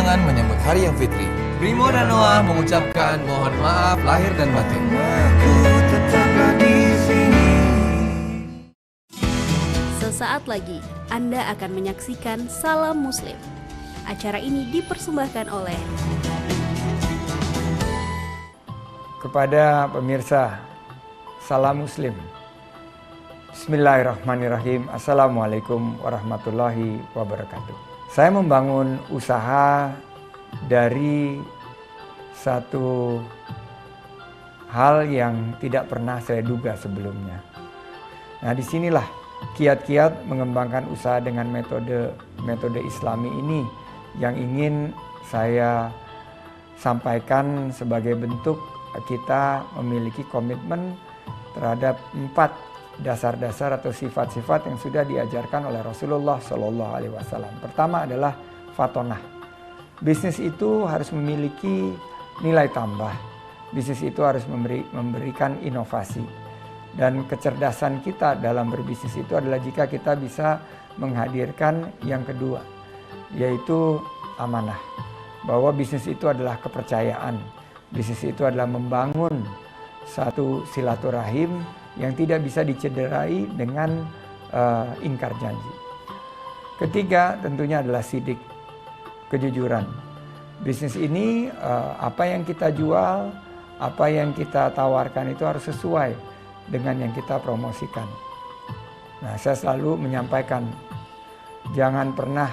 kemenangan menyambut Hari yang Fitri. Brimo dan Noah mengucapkan mohon maaf lahir dan batin. Sesaat lagi Anda akan menyaksikan Salam Muslim. Acara ini dipersembahkan oleh kepada pemirsa Salam Muslim. Bismillahirrahmanirrahim. Assalamualaikum warahmatullahi wabarakatuh. Saya membangun usaha dari satu hal yang tidak pernah saya duga sebelumnya. Nah, disinilah kiat-kiat mengembangkan usaha dengan metode Islami ini yang ingin saya sampaikan sebagai bentuk kita memiliki komitmen terhadap 4 dasar-dasar atau sifat-sifat yang sudah diajarkan oleh Rasulullah SAW. Pertama adalah fatonah. Bisnis itu harus memiliki nilai tambah. Bisnis itu harus memberikan inovasi. Dan kecerdasan kita dalam berbisnis itu adalah jika kita bisa menghadirkan yang kedua, yaitu amanah. Bahwa bisnis itu adalah kepercayaan. Bisnis itu adalah membangun satu silaturahim yang tidak bisa dicederai dengan ingkar janji. Ketiga tentunya adalah sidik, kejujuran. Bisnis ini apa yang kita jual, apa yang kita tawarkan itu harus sesuai dengan yang kita promosikan. Nah, saya selalu menyampaikan, jangan pernah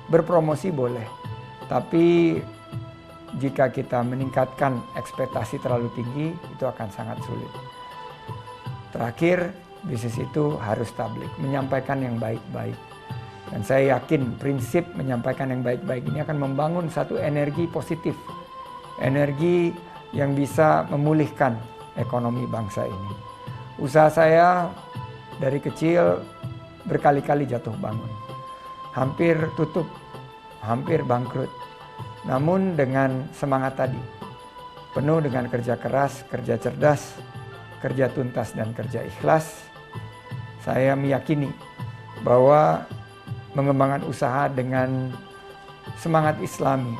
berpromosi boleh, tapi jika kita meningkatkan ekspektasi terlalu tinggi, itu akan sangat sulit. Terakhir, bisnis itu harus tablik, menyampaikan yang baik-baik. Dan saya yakin prinsip menyampaikan yang baik-baik ini akan membangun satu energi positif. Energi yang bisa memulihkan ekonomi bangsa ini. Usaha saya dari kecil berkali-kali jatuh bangun. Hampir tutup, hampir bangkrut. Namun dengan semangat tadi, penuh dengan kerja keras, kerja cerdas, kerja tuntas dan kerja ikhlas, saya meyakini bahwa mengembangkan usaha dengan semangat Islami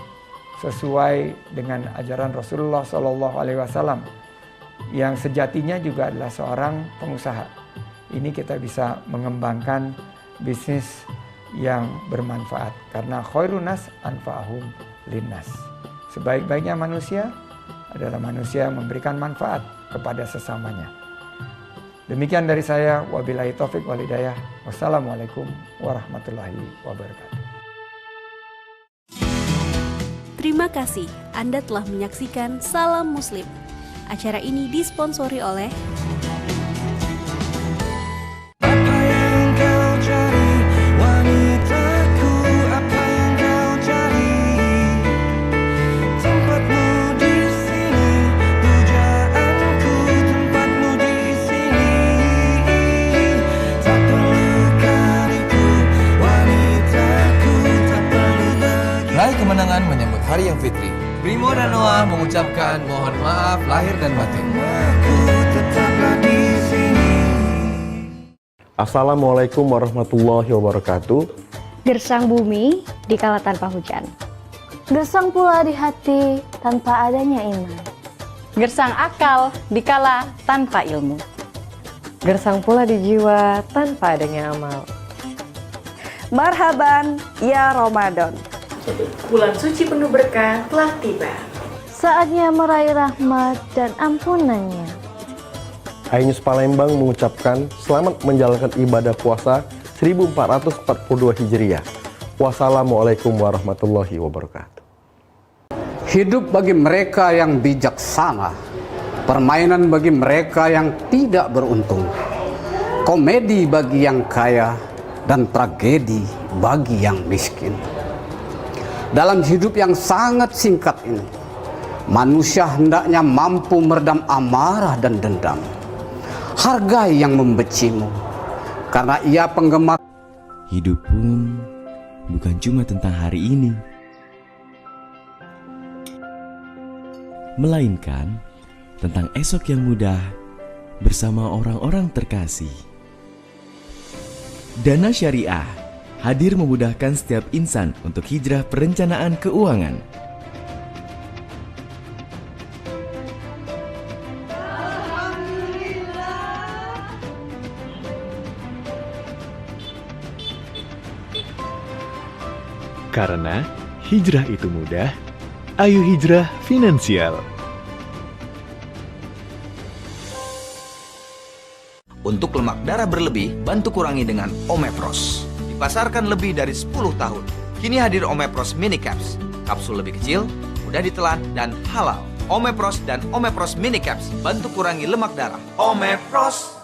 sesuai dengan ajaran Rasulullah SAW yang sejatinya juga adalah seorang pengusaha. Ini kita bisa mengembangkan bisnis yang bermanfaat karena khairun nas anfa'ahum linnas. Sebaik-baiknya manusia adalah manusia yang memberikan manfaat kepada sesamanya. Demikian dari saya, wabillahi taufik wal hidayah. Wassalamualaikum warahmatullahi wabarakatuh. Terima kasih Anda telah menyaksikan Salam Muslim. Acara ini disponsori oleh Kemenangan menyambut Hari yang Fitri. Brimo dan Noah mengucapkan mohon maaf lahir dan batin. Assalamualaikum warahmatullahi wabarakatuh. Gersang bumi dikala tanpa hujan. Gersang pula di hati tanpa adanya iman. Gersang akal dikala tanpa ilmu. Gersang pula di jiwa tanpa adanya amal. Marhaban ya Ramadan. Bulan suci penuh berkah telah tiba. Saatnya meraih rahmat dan ampunannya. iNews Palembang mengucapkan selamat menjalankan ibadah puasa 1442 Hijriah. Wassalamualaikum warahmatullahi wabarakatuh. Hidup bagi mereka yang bijaksana, permainan bagi mereka yang tidak beruntung, komedi bagi yang kaya, dan tragedi bagi yang miskin. Dalam hidup yang sangat singkat ini, manusia hendaknya mampu meredam amarah dan dendam. Hargai yang membencimu, karena ia penggemar. Hidup pun bukan cuma tentang hari ini, melainkan tentang esok yang mudah bersama orang-orang terkasih. Dana Syariah hadir memudahkan setiap insan untuk hijrah perencanaan keuangan. Karena hijrah itu mudah, ayo hijrah finansial. Untuk lemak darah berlebih, bantu kurangi dengan Omepros. Dipasarkan lebih dari 10 tahun. Kini hadir Omepros Mini Caps. Kapsul lebih kecil, mudah ditelan, dan halal. Omepros dan Omepros Mini Caps bantu kurangi lemak darah. Omepros.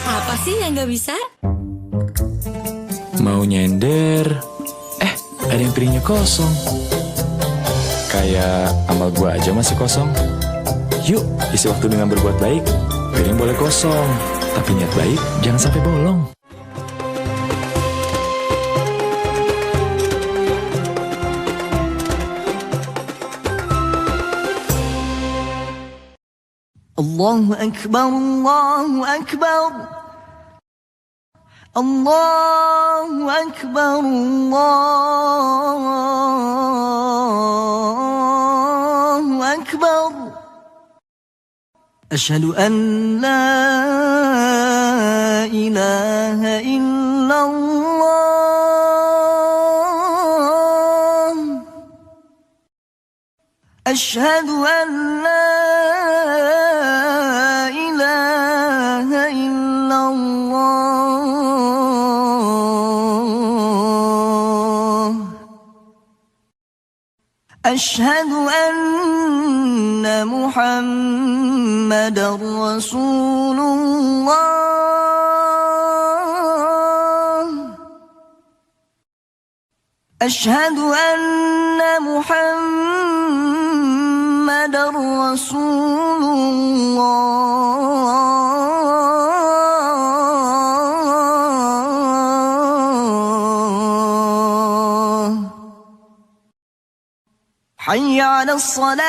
Apa sih yang nggak bisa? Mau nyender, ada yang piringnya kosong. Kayak amal gua aja masih kosong. Yuk, isi waktu dengan berbuat baik. Piring boleh kosong, tapi niat baik jangan sampai bolong. Allahu Akbar, Allahu Akbar. Allahu Akbar, Allahu Akbar. Asyhadu an la ilaha illallah. Asyhadu an la ilaha illallah. أشهد أن محمدًا رسول الله. أشهد أن محمدًا رسول الله. حي على الصلاة.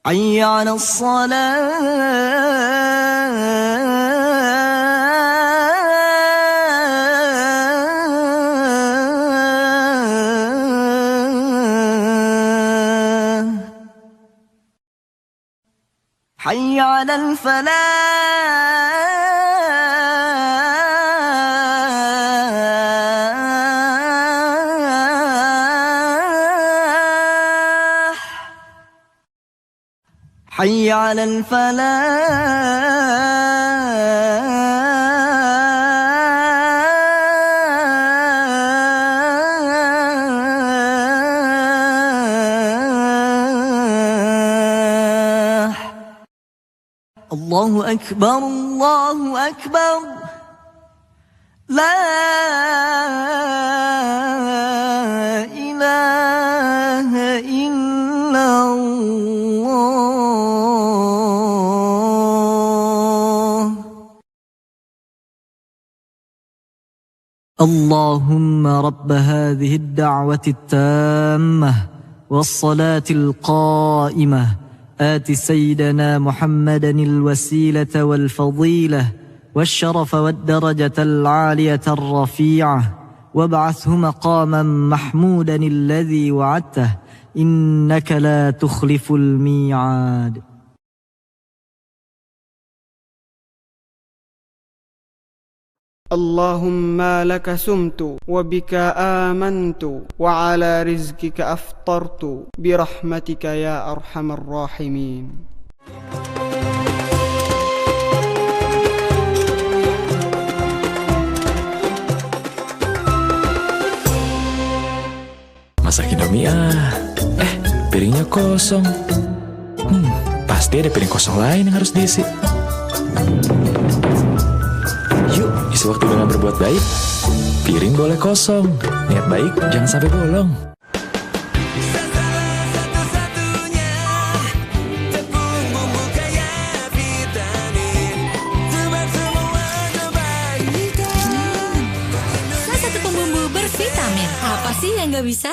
حي على الصلاة. حي على الفلاح. حي على الفلاح. الله أكبر، الله أكبر. لا إله إلا الله. اللهم رب هذه الدعوة التامة والصلاة القائمة آت سيدنا محمدا الوسيلة والفضيلة والشرف والدرجة العالية الرفيعة وابعثه مقاما محمودا الذي وعدته إنك لا تخلف الميعاد. اللهم لك سمت وبك آمنت وعلى رزقك أفطرت برحمتك يا أرحم الراحمين. Masak Indomie kosong. Pasti ada piring kosong lain yang harus diisi. Yuk, isi waktu dengan berbuat baik. Piring boleh kosong, niat baik jangan sampai bolong. Salah satu pembumbu bervitamin. Apa sih yang nggak bisa?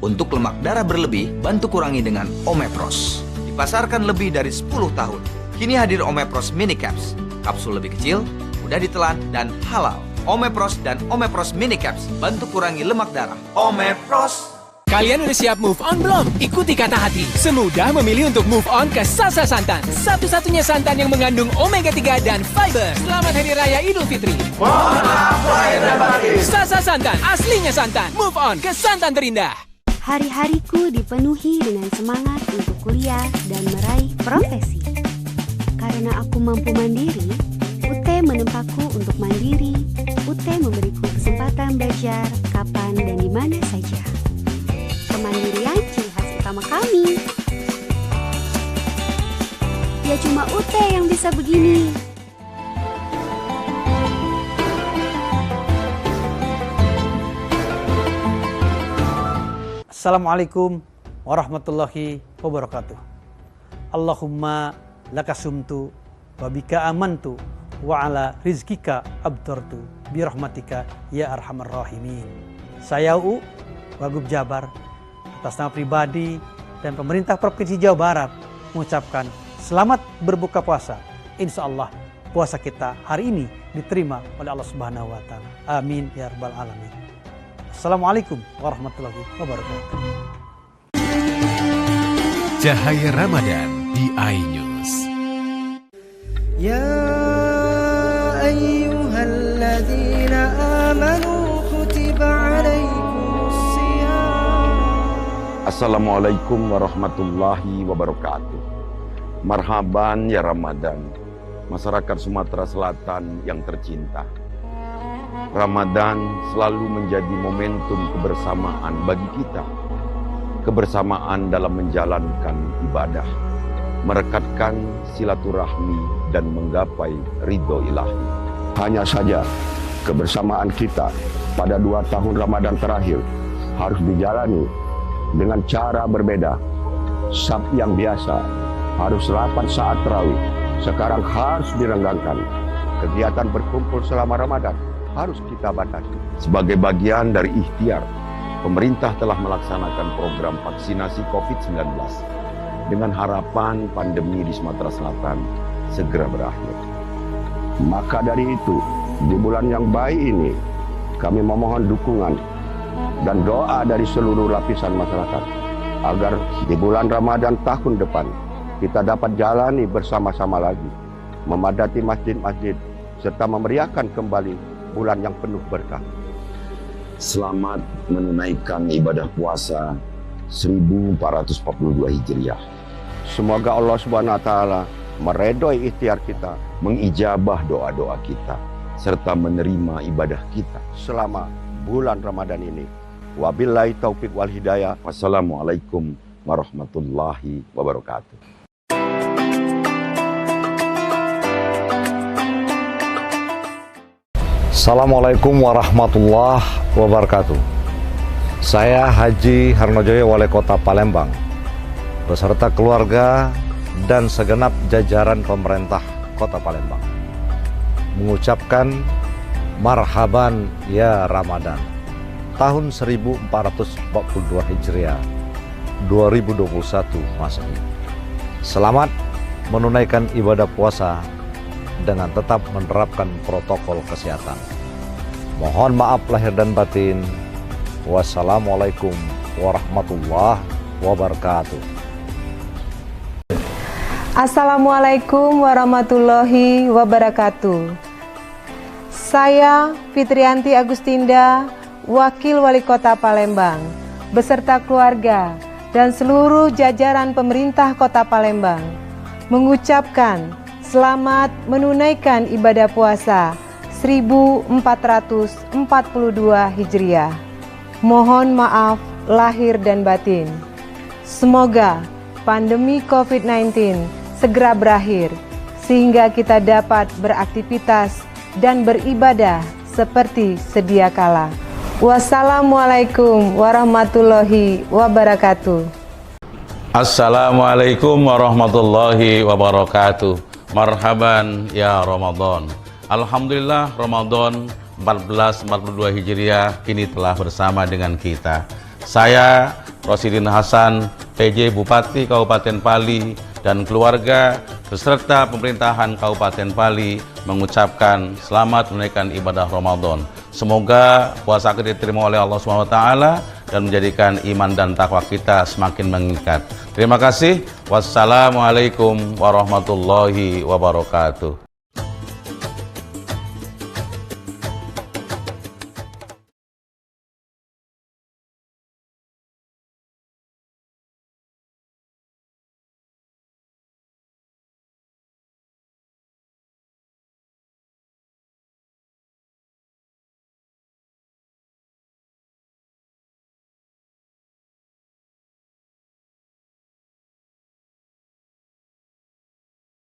Untuk lemak darah berlebih, bantu kurangi dengan Omepros. Dipasarkan lebih dari 10 tahun. Kini hadir Omepros Mini Caps. Kapsul lebih kecil, mudah ditelan, dan halal. Omepros dan Omepros Mini Caps bantu kurangi lemak darah. Omepros. Kalian udah siap move on belum? Ikuti kata hati. Semudah memilih untuk move on ke Sasa Santan. Satu-satunya santan yang mengandung omega 3 dan fiber. Selamat Hari Raya Idul Fitri. Mohon maaf lahir dan batin. Sasa Santan, aslinya santan. Move on ke santan terindah. Hari-hariku dipenuhi dengan semangat untuk kuliah dan meraih profesi. Karena aku mampu mandiri, UT menempaku untuk mandiri. UT memberiku kesempatan belajar kapan dan di mana saja. Kemandirian ciri khas utama kami. Ya cuma UT yang bisa begini. Assalamualaikum warahmatullahi wabarakatuh. Allahumma lakasumtu wa bika amantu wa ala rizkika abtartu birahmatika ya arhamar rahimin. Saya UU Wagub Jabar atas nama pribadi dan pemerintah Provinsi Jawa Barat mengucapkan selamat berbuka puasa. Insya Allah puasa kita hari ini diterima oleh Allah Subhanahu wa Ta'ala. Amin ya rabbal alamin. Assalamualaikum warahmatullahi wabarakatuh. Cahaya Ramadan di iNews. Ya ayyuhalladzina amanu kutiba alaikumus shiyam. Assalamualaikum warahmatullahi wabarakatuh. Marhaban ya Ramadan, masyarakat Sumatera Selatan yang tercinta. Ramadan selalu menjadi momentum kebersamaan bagi kita. Kebersamaan dalam menjalankan ibadah, merekatkan silaturahmi dan menggapai ridho ilahi. Hanya saja kebersamaan kita pada 2 tahun Ramadan terakhir harus dijalani dengan cara berbeda. Sabtu yang biasa harus rapat saat tarawih, sekarang harus direnggangkan. Kegiatan berkumpul selama Ramadan harus kita batasi. Sebagai bagian dari ikhtiar, pemerintah telah melaksanakan program vaksinasi COVID-19 dengan harapan pandemi di Sumatera Selatan segera berakhir. Maka dari itu, di bulan yang baik ini, kami memohon dukungan dan doa dari seluruh lapisan masyarakat agar di bulan Ramadan tahun depan kita dapat jalani bersama-sama lagi, memadati masjid-masjid, serta memeriahkan kembali bulan yang penuh berkah. Selamat menunaikan ibadah puasa 1442 Hijriah. Semoga Allah Subhanahu wa Ta'ala meredoi ikhtiar kita, mengijabah doa-doa kita, serta menerima ibadah kita selama bulan Ramadan ini. Wabillahi taufiq wal hidayah. Wassalamualaikum warahmatullahi wabarakatuh. Assalamualaikum warahmatullahi wabarakatuh. Saya Haji Harnojoyo, Wali Kota Palembang, beserta keluarga dan segenap jajaran pemerintah Kota Palembang, mengucapkan marhaban ya Ramadan tahun 1442 Hijriah 2021 Masehi. Selamat menunaikan ibadah puasa dengan tetap menerapkan protokol kesehatan. Mohon maaf lahir dan batin. Wassalamualaikum warahmatullahi wabarakatuh. Assalamualaikum warahmatullahi wabarakatuh. Saya Fitrianti Agustinda, Wakil Wali Kota Palembang, beserta keluarga dan seluruh jajaran pemerintah Kota Palembang mengucapkan selamat menunaikan ibadah puasa 1442 Hijriah. Mohon maaf lahir dan batin. Semoga pandemi COVID-19 segera berakhir sehingga kita dapat beraktivitas dan beribadah seperti sedia kala. Wassalamualaikum warahmatullahi wabarakatuh. Assalamualaikum warahmatullahi wabarakatuh. Marhaban ya Ramadan. Alhamdulillah Ramadan 1442 Hijriah kini telah bersama dengan kita. Saya Rosidin Hasan, PJ Bupati Kabupaten Pali dan keluarga beserta pemerintahan Kabupaten Pali mengucapkan selamat menunaikan ibadah Ramadan. Semoga puasa kita diterima oleh Allah SWT dan menjadikan iman dan takwa kita semakin meningkat. Terima kasih. Wassalamualaikum warahmatullahi wabarakatuh.